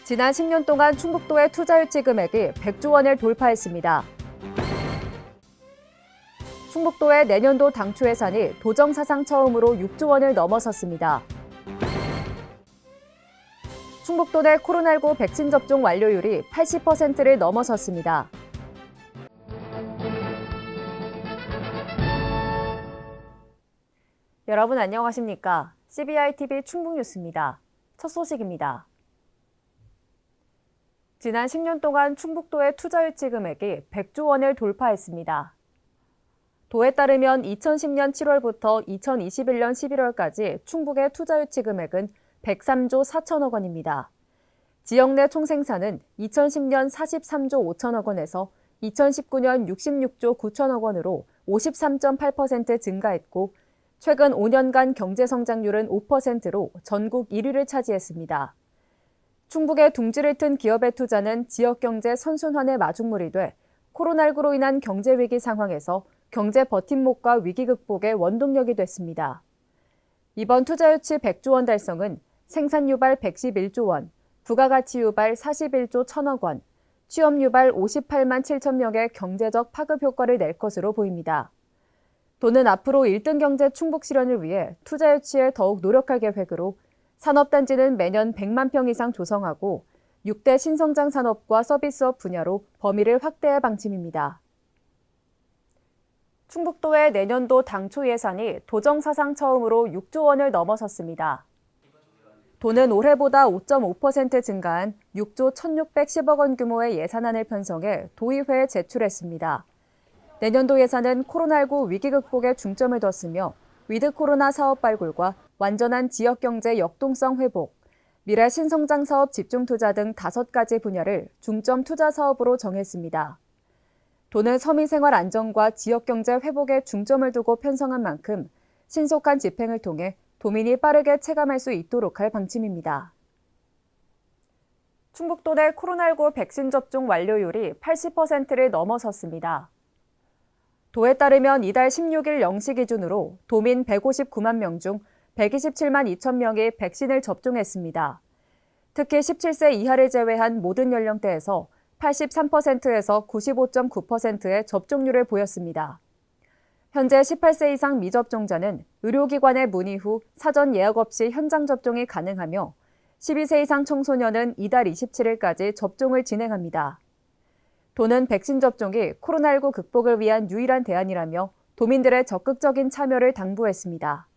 지난 10년 동안 충북도의 투자 유치 금액이 100조 원을 돌파했습니다. 충북도의 내년도 당초 예산이 도정 사상 처음으로 6조 원을 넘어섰습니다. 충북도 내 코로나19 백신 접종 완료율이 80%를 넘어섰습니다. 여러분 안녕하십니까? CBI-TV 충북뉴스입니다. 첫 소식입니다. 지난 10년 동안 충북도의 투자 유치 금액이 100조 원을 돌파했습니다. 도에 따르면 2010년 7월부터 2021년 11월까지 충북의 투자 유치 금액은 103조 4천억 원입니다. 지역 내 총생산은 2010년 43조 5천억 원에서 2019년 66조 9천억 원으로 53.8% 증가했고 최근 5년간 경제 성장률은 5%로 전국 1위를 차지했습니다. 충북의 둥지를 튼 기업의 투자는 지역 경제 선순환의 마중물이 돼 코로나19로 인한 경제 위기 상황에서 경제 버팀목과 위기 극복의 원동력이 됐습니다. 이번 투자 유치 100조 원 달성은 생산 유발 111조 원, 부가가치 유발 41조 1천억 원, 취업 유발 58만 7천 명의 경제적 파급 효과를 낼 것으로 보입니다. 도는 앞으로 1등 경제 충북 실현을 위해 투자 유치에 더욱 노력할 계획으로 산업단지는 매년 100만 평 이상 조성하고 6대 신성장 산업과 서비스업 분야로 범위를 확대할 방침입니다. 충북도의 내년도 당초 예산이 도정 사상 처음으로 6조 원을 넘어섰습니다. 도는 올해보다 5.5% 증가한 6조 1,610억 원 규모의 예산안을 편성해 도의회에 제출했습니다. 내년도 예산은 코로나19 위기 극복에 중점을 뒀으며 위드 코로나 사업 발굴과 완전한 지역경제 역동성 회복, 미래 신성장 사업 집중 투자 등 5가지 분야를 중점 투자 사업으로 정했습니다. 도는 서민생활 안정과 지역경제 회복에 중점을 두고 편성한 만큼 신속한 집행을 통해 도민이 빠르게 체감할 수 있도록 할 방침입니다. 충북도 내 코로나19 백신 접종 완료율이 80%를 넘어섰습니다. 도에 따르면 이달 16일 0시 기준으로 도민 159만 명 중 127만 2천 명이 백신을 접종했습니다. 특히 17세 이하를 제외한 모든 연령대에서 83%에서 95.9%의 접종률을 보였습니다. 현재 18세 이상 미접종자는 의료기관에 문의 후 사전 예약 없이 현장 접종이 가능하며 12세 이상 청소년은 이달 27일까지 접종을 진행합니다. 도는 백신 접종이 코로나19 극복을 위한 유일한 대안이라며 도민들의 적극적인 참여를 당부했습니다.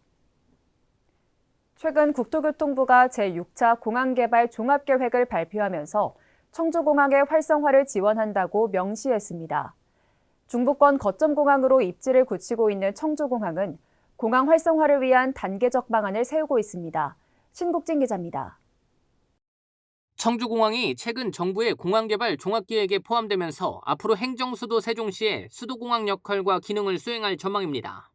최근 국토교통부가 제6차 공항개발 종합계획을 발표하면서 청주공항의 활성화를 지원한다고 명시했습니다. 중부권 거점공항으로 입지를 굳히고 있는 청주공항은 공항 활성화를 위한 단계적 방안을 세우고 있습니다. 신국진 기자입니다. 청주공항이 최근 정부의 공항개발 종합계획에 포함되면서 앞으로 행정수도 세종시의 수도공항 역할과 기능을 수행할 전망입니다.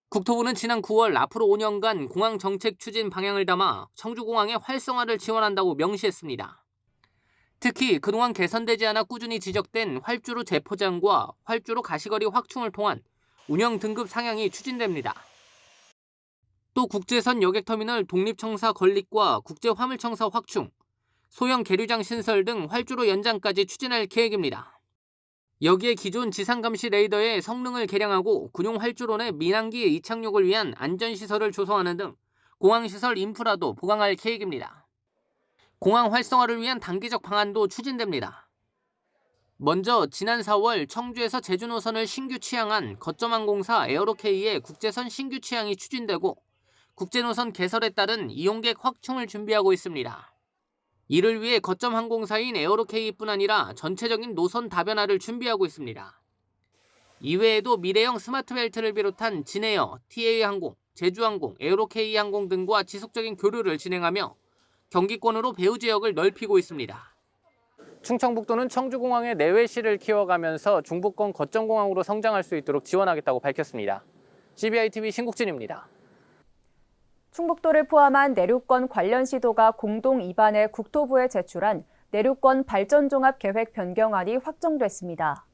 국토부는 지난 9월 앞으로 5년간 공항 정책 추진 방향을 담아 청주공항의 활성화를 지원한다고 명시했습니다. 특히 그동안 개선되지 않아 꾸준히 지적된 활주로 재포장과 활주로 가시거리 확충을 통한 운영 등급 상향이 추진됩니다. 또 국제선 여객터미널 독립청사 건립과 국제화물청사 확충, 소형 계류장 신설 등 활주로 연장까지 추진할 계획입니다. 여기에 기존 지상감시 레이더의 성능을 개량하고 군용 활주로 내 민항기 이착륙을 위한 안전시설을 조성하는 등 공항시설 인프라도 보강할 계획입니다. 공항 활성화를 위한 단계적 방안도 추진됩니다. 먼저 지난 4월 청주에서 제주 노선을 신규 취항한 거점항공사 에어로K의 국제선 신규 취항이 추진되고 국제노선 개설에 따른 이용객 확충을 준비하고 있습니다. 이를 위해 거점항공사인 에어로K뿐 아니라 전체적인 노선 다변화를 준비하고 있습니다. 이외에도 미래형 스마트벨트를 비롯한 진에어, TA항공, 제주항공, 에어로K항공 등과 지속적인 교류를 진행하며 경기권으로 배후 지역을 넓히고 있습니다. 충청북도는 청주공항의 내외시를 키워가면서 중부권 거점공항으로 성장할 수 있도록 지원하겠다고 밝혔습니다. CBI-TV 신국진입니다. 충북도를 포함한 내륙권 관련 시도가 공동 입안해 국토부에 제출한 내륙권 발전종합계획 변경안이 확정됐습니다.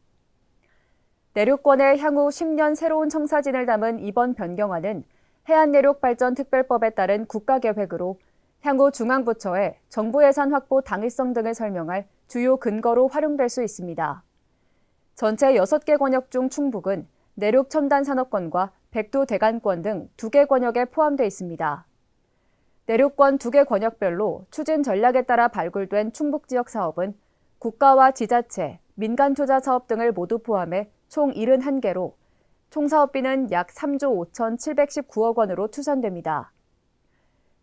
내륙권의 향후 10년 새로운 청사진을 담은 이번 변경안은 해안내륙발전특별법에 따른 국가계획으로 향후 중앙부처에 정부 예산 확보 당위성 등을 설명할 주요 근거로 활용될 수 있습니다. 전체 6개 권역 중 충북은 내륙 첨단 산업권과 백두 대간권 등 2개 권역에 포함되어 있습니다. 내륙권 2개 권역별로 추진 전략에 따라 발굴된 충북 지역 사업은 국가와 지자체, 민간 투자 사업 등을 모두 포함해 총 71개로 총 사업비는 약 3조 5,719억 원으로 추산됩니다.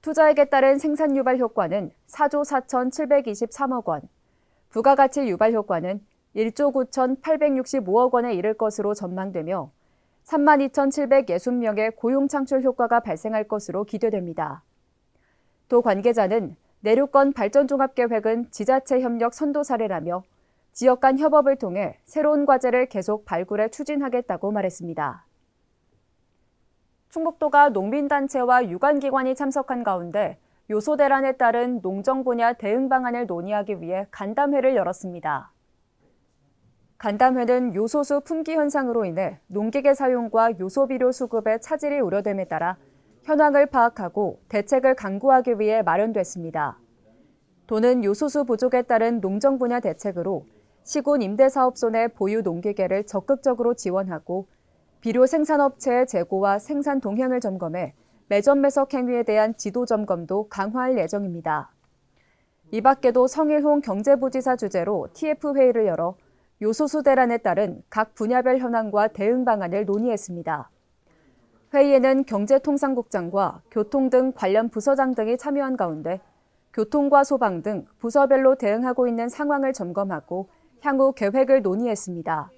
투자액에 따른 생산 유발 효과는 4조 4,723억 원, 부가가치 유발 효과는 1조 9,865억 원에 이를 것으로 전망되며 32,760명의 고용 창출 효과가 발생할 것으로 기대됩니다. 또 관계자는 내륙권 발전종합계획은 지자체 협력 선도 사례라며 지역 간 협업을 통해 새로운 과제를 계속 발굴해 추진하겠다고 말했습니다. 충북도가 농민단체와 유관기관이 참석한 가운데 요소 대란에 따른 농정 분야 대응 방안을 논의하기 위해 간담회를 열었습니다. 간담회는 요소수 품귀 현상으로 인해 농기계 사용과 요소 비료 수급의 차질이 우려됨에 따라 현황을 파악하고 대책을 강구하기 위해 마련됐습니다. 도는 요소수 부족에 따른 농정 분야 대책으로 시군 임대사업소 내 보유 농기계를 적극적으로 지원하고 비료 생산업체의 재고와 생산 동향을 점검해 매점 매석 행위에 대한 지도 점검도 강화할 예정입니다. 이 밖에도 성일홍 경제부지사 주재로 TF회의를 열어 요소수 대란에 따른 각 분야별 현황과 대응 방안을 논의했습니다. 회의에는 경제통상국장과 교통 등 관련 부서장 등이 참여한 가운데 교통과 소방 등 부서별로 대응하고 있는 상황을 점검하고 향후 계획을 논의했습니다.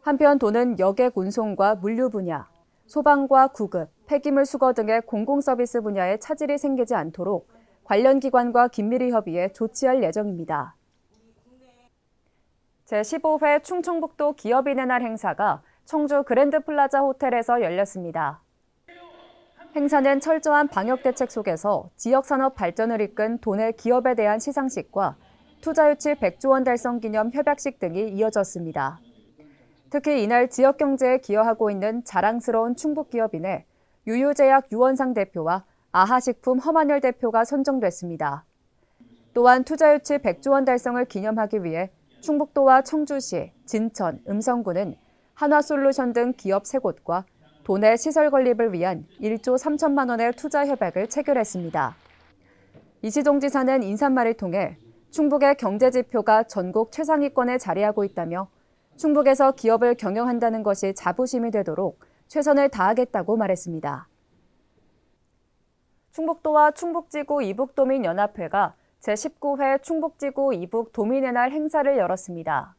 한편 도는 여객 운송과 물류 분야, 소방과 구급, 폐기물 수거 등의 공공서비스 분야에 차질이 생기지 않도록 관련 기관과 긴밀히 협의해 조치할 예정입니다. 제15회 충청북도 기업인의 날 행사가 청주 그랜드플라자 호텔에서 열렸습니다. 행사는 철저한 방역대책 속에서 지역산업 발전을 이끈 도내 기업에 대한 시상식과 투자유치 100조 원 달성 기념 협약식 등이 이어졌습니다. 특히 이날 지역경제에 기여하고 있는 자랑스러운 충북기업인의 유유제약 유원상 대표와 아하식품 허만열 대표가 선정됐습니다. 또한 투자유치 100조 원 달성을 기념하기 위해 충북도와 청주시, 진천, 음성군은 한화솔루션 등 기업 3곳과 도내 시설 건립을 위한 1조 3천만 원의 투자 협약을 체결했습니다. 이시종 지사는 인사말을 통해 충북의 경제 지표가 전국 최상위권에 자리하고 있다며 충북에서 기업을 경영한다는 것이 자부심이 되도록 최선을 다하겠다고 말했습니다. 충북도와 충북지구 이북도민연합회가 제19회 충북지구 이북도민의 날 행사를 열었습니다.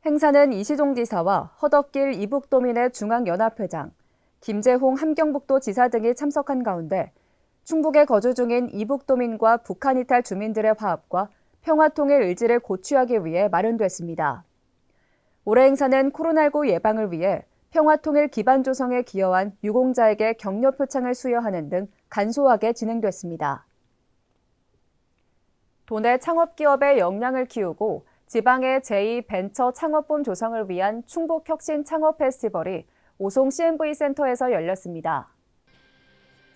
행사는 이시종 지사와 허덕길 이북도민의 중앙연합회장, 김재홍 함경북도 지사 등이 참석한 가운데 충북에 거주 중인 이북도민과 북한 이탈 주민들의 화합과 평화통일 의지를 고취하기 위해 마련됐습니다. 올해 행사는 코로나19 예방을 위해 평화통일 기반 조성에 기여한 유공자에게 격려 표창을 수여하는 등 간소하게 진행됐습니다. 도내 창업기업의 역량을 키우고 지방의 제2벤처 창업붐 조성을 위한 충북혁신 창업 페스티벌이 오송 CNV 센터에서 열렸습니다.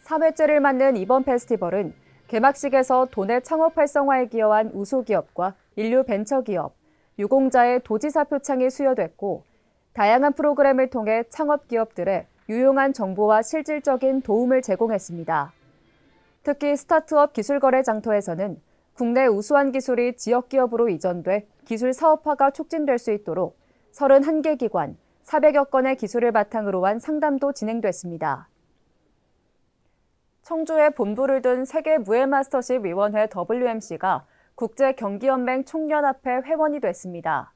3회째를 맞는 이번 페스티벌은 개막식에서 도내 창업 활성화에 기여한 우수기업과 인류 벤처기업, 유공자의 도지사 표창이 수여됐고 다양한 프로그램을 통해 창업기업들의 유용한 정보와 실질적인 도움을 제공했습니다. 특히 스타트업 기술거래 장터에서는 국내 우수한 기술이 지역기업으로 이전돼 기술 사업화가 촉진될 수 있도록 31개 기관, 400여 건의 기술을 바탕으로 한 상담도 진행됐습니다. 청주에 본부를 둔 세계무예마스터십위원회 WMC가 국제경기연맹 총연합회 회원이 됐습니다.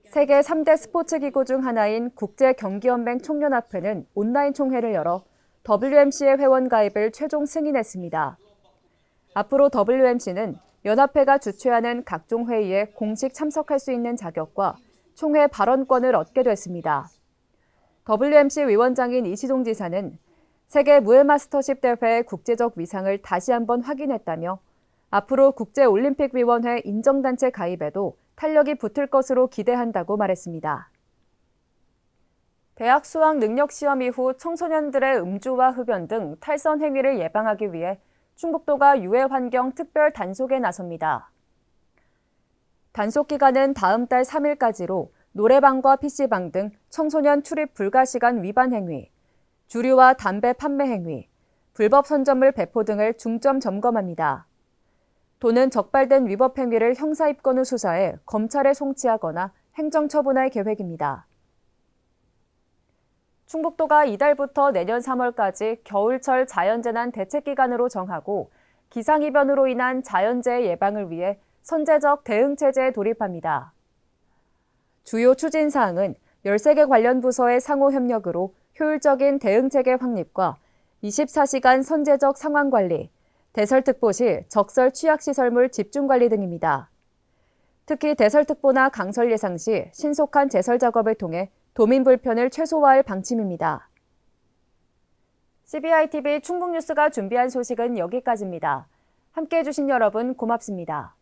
세계 3대 스포츠기구 중 하나인 국제경기연맹 총연합회는 온라인 총회를 열어 WMC의 회원 가입을 최종 승인했습니다. 앞으로 WMC는 연합회가 주최하는 각종 회의에 공식 참석할 수 있는 자격과 총회 발언권을 얻게 됐습니다. WMC 위원장인 이시종 지사는 세계 무예마스터십 대회의 국제적 위상을 다시 한번 확인했다며 앞으로 국제올림픽위원회 인정단체 가입에도 탄력이 붙을 것으로 기대한다고 말했습니다. 대학 수학 능력 시험 이후 청소년들의 음주와 흡연 등 탈선 행위를 예방하기 위해 충북도가 유해 환경 특별 단속에 나섭니다. 단속 기간은 다음 달 3일까지로 노래방과 PC방 등 청소년 출입 불가 시간 위반 행위, 주류와 담배 판매 행위, 불법 선점물 배포 등을 중점 점검합니다. 도는 적발된 위법 행위를 형사 입건 후 수사해 검찰에 송치하거나 행정 처분할 계획입니다. 충북도가 이달부터 내년 3월까지 겨울철 자연재난 대책기간으로 정하고 기상이변으로 인한 자연재해 예방을 위해 선제적 대응체제에 돌입합니다. 주요 추진사항은 13개 관련 부서의 상호 협력으로 효율적인 대응체계 확립과 24시간 선제적 상황관리, 대설특보 시 적설 취약시설물 집중관리 등입니다. 특히 대설특보나 강설 예상 시 신속한 제설 작업을 통해 도민 불편을 최소화할 방침입니다. CBI TV 충북뉴스가 준비한 소식은 여기까지입니다. 함께해 주신 여러분 고맙습니다.